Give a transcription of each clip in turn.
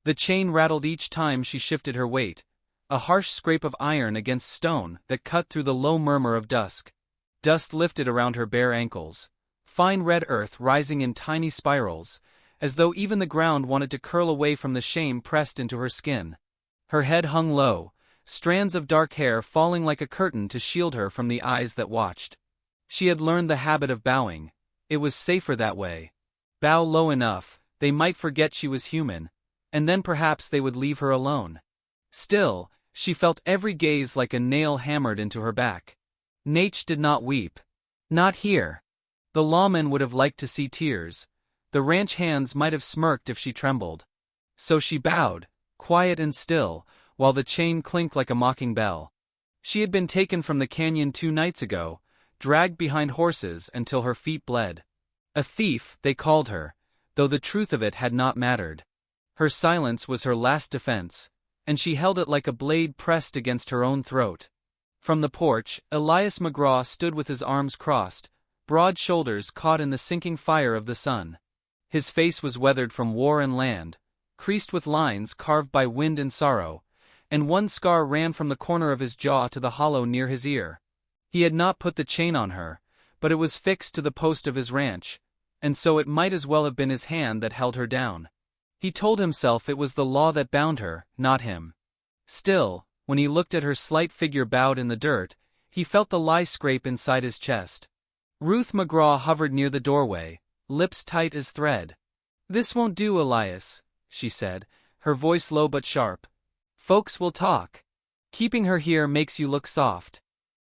The chain rattled each time she shifted her weight, a harsh scrape of iron against stone that cut through the low murmur of dusk. Dust lifted around her bare ankles, fine red earth rising in tiny spirals, as though even the ground wanted to curl away from the shame pressed into her skin. Her head hung low, strands of dark hair falling like a curtain to shield her from the eyes that watched. She had learned the habit of bowing. It was safer that way. Bow low enough, they might forget she was human, and then perhaps they would leave her alone. Still, she felt every gaze like a nail hammered into her back. Nate did not weep. Not here. The lawman would have liked to see tears. The ranch hands might have smirked if she trembled. So she bowed, quiet and still, while the chain clinked like a mocking bell. She had been taken from the canyon 2 nights ago, dragged behind horses until her feet bled. A thief, they called her, though the truth of it had not mattered. Her silence was her last defense, and she held it like a blade pressed against her own throat. From the porch, Elias McGraw stood with his arms crossed, broad shoulders caught in the sinking fire of the sun. His face was weathered from war and land, creased with lines carved by wind and sorrow, and one scar ran from the corner of his jaw to the hollow near his ear. He had not put the chain on her, but it was fixed to the post of his ranch, and so it might as well have been his hand that held her down. He told himself it was the law that bound her, not him. Still, when he looked at her slight figure bowed in the dirt, he felt the lie scrape inside his chest. Ruth McGraw hovered near the doorway, lips tight as thread. "This won't do, Elias," she said, her voice low but sharp. "Folks will talk. Keeping her here makes you look soft."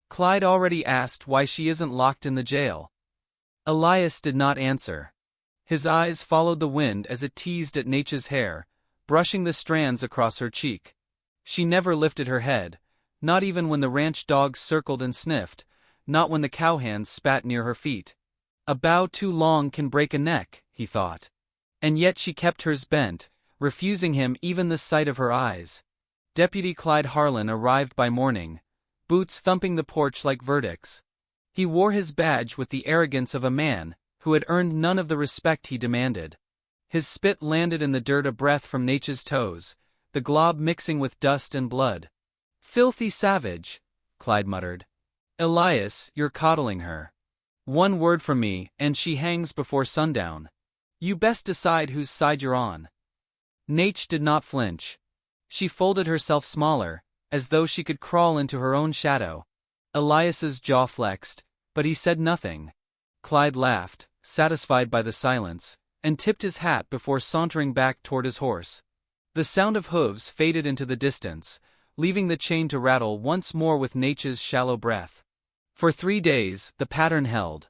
Clyde already asked why she isn't locked in the jail. Elias did not answer. His eyes followed the wind as it teased at Nature's hair, brushing the strands across her cheek. She never lifted her head, not even when the ranch dogs circled and sniffed, not when the cowhands spat near her feet. A bow too long can break a neck, he thought. And yet she kept hers bent, refusing him even the sight of her eyes. Deputy Clyde Harlan arrived by morning, boots thumping the porch like verdicts. He wore his badge with the arrogance of a man who had earned none of the respect he demanded. His spit landed in the dirt a breath from Nature's toes, the glob mixing with dust and blood. "Filthy savage," Clyde muttered. "Elias, you're coddling her. One word from me, and she hangs before sundown. You best decide whose side you're on." Nate did not flinch. She folded herself smaller, as though she could crawl into her own shadow. Elias's jaw flexed, but he said nothing. Clyde laughed, satisfied by the silence, and tipped his hat before sauntering back toward his horse. The sound of hooves faded into the distance, leaving the chain to rattle once more with Nature's shallow breath. For 3 days, the pattern held.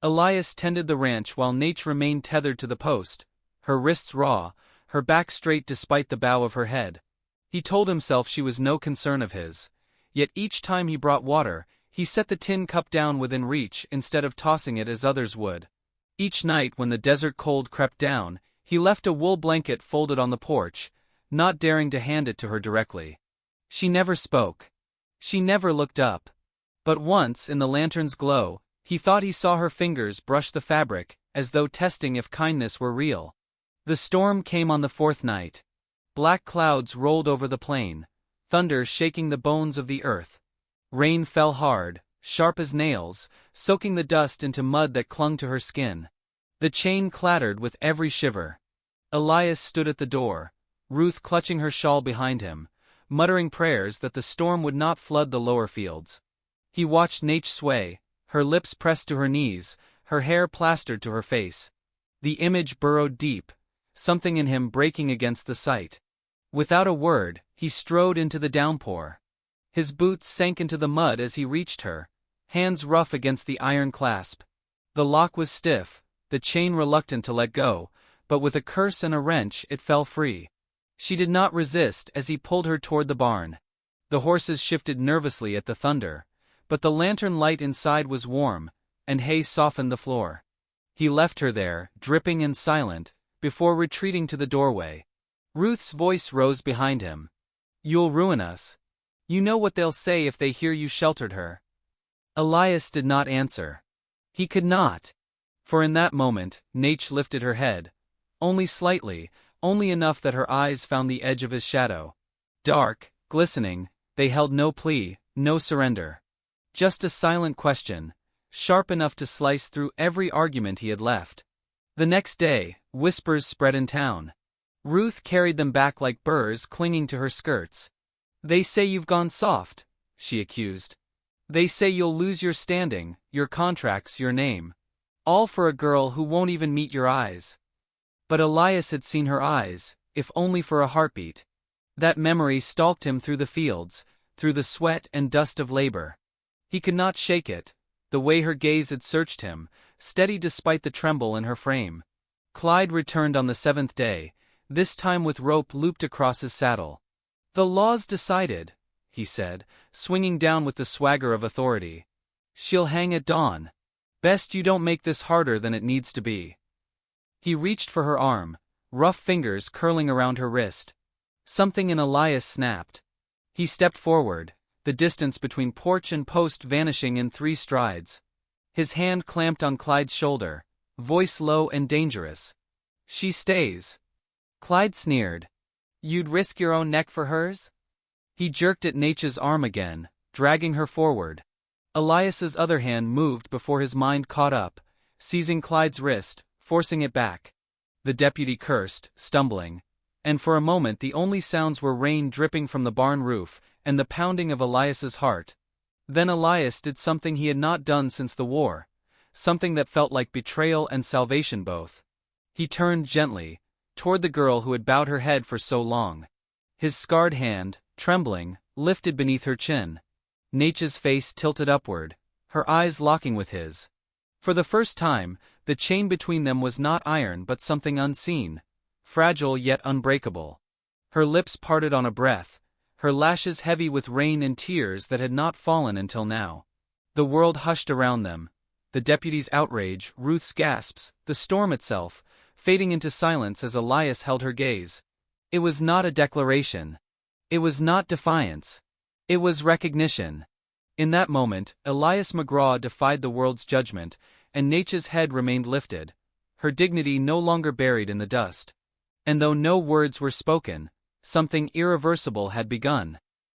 Elias tended the ranch while Nate remained tethered to the post, her wrists raw, her back straight despite the bow of her head. He told himself she was no concern of his, yet each time he brought water, he set the tin cup down within reach instead of tossing it as others would. Each night when the desert cold crept down, he left a wool blanket folded on the porch, not daring to hand it to her directly. She never spoke. She never looked up. But once, in the lantern's glow, he thought he saw her fingers brush the fabric, as though testing if kindness were real. The storm came on the 4th night. Black clouds rolled over the plain, thunder shaking the bones of the earth. Rain fell hard, sharp as nails, soaking the dust into mud that clung to her skin. The chain clattered with every shiver. Elias stood at the door, Ruth clutching her shawl behind him, muttering prayers that the storm would not flood the lower fields. He watched Nate sway, her lips pressed to her knees, her hair plastered to her face. The image burrowed deep, something in him breaking against the sight. Without a word, he strode into the downpour. His boots sank into the mud as he reached her, hands rough against the iron clasp. The lock was stiff, the chain reluctant to let go, but with a curse and a wrench it fell free. She did not resist as he pulled her toward the barn. The horses shifted nervously at the thunder, but the lantern light inside was warm, and hay softened the floor. He left her there, dripping and silent, before retreating to the doorway. Ruth's voice rose behind him. "You'll ruin us. You know what they'll say if they hear you sheltered her." Elias did not answer. He could not. For in that moment, Nate lifted her head, only slightly, only enough that her eyes found the edge of his shadow. Dark, glistening, they held no plea, no surrender. Just a silent question, sharp enough to slice through every argument he had left. The next day, whispers spread in town. Ruth carried them back like burrs clinging to her skirts. "They say you've gone soft," she accused. "They say you'll lose your standing, your contracts, your name. All for a girl who won't even meet your eyes." But Elias had seen her eyes, if only for a heartbeat. That memory stalked him through the fields, through the sweat and dust of labor. He could not shake it, the way her gaze had searched him, steady despite the tremble in her frame. Clyde returned on the 7th day, this time with rope looped across his saddle. "The law's decided," he said, swinging down with the swagger of authority. "She'll hang at dawn. Best you don't make this harder than it needs to be." He reached for her arm, rough fingers curling around her wrist. Something in Elias snapped. He stepped forward, the distance between porch and post vanishing in 3 strides. His hand clamped on Clyde's shoulder, voice low and dangerous. "She stays." Clyde sneered. "You'd risk your own neck for hers?" He jerked at Nature's arm again, dragging her forward. Elias's other hand moved before his mind caught up, seizing Clyde's wrist, forcing it back. The deputy cursed, stumbling, and for a moment the only sounds were rain dripping from the barn roof and the pounding of Elias's heart. Then Elias did something he had not done since the war, something that felt like betrayal and salvation both. He turned gently, toward the girl who had bowed her head for so long. His scarred hand, trembling, lifted beneath her chin. Nature's face tilted upward, her eyes locking with his. For the first time, the chain between them was not iron but something unseen, fragile yet unbreakable. Her lips parted on a breath, her lashes heavy with rain and tears that had not fallen until now. The world hushed around them, the deputy's outrage, Ruth's gasps, the storm itself, fading into silence as Elias held her gaze. It was not a declaration. It was not defiance. It was recognition. In that moment, Elias McGraw defied the world's judgment, and Nature's head remained lifted, her dignity no longer buried in the dust. And though no words were spoken, something irreversible had begun.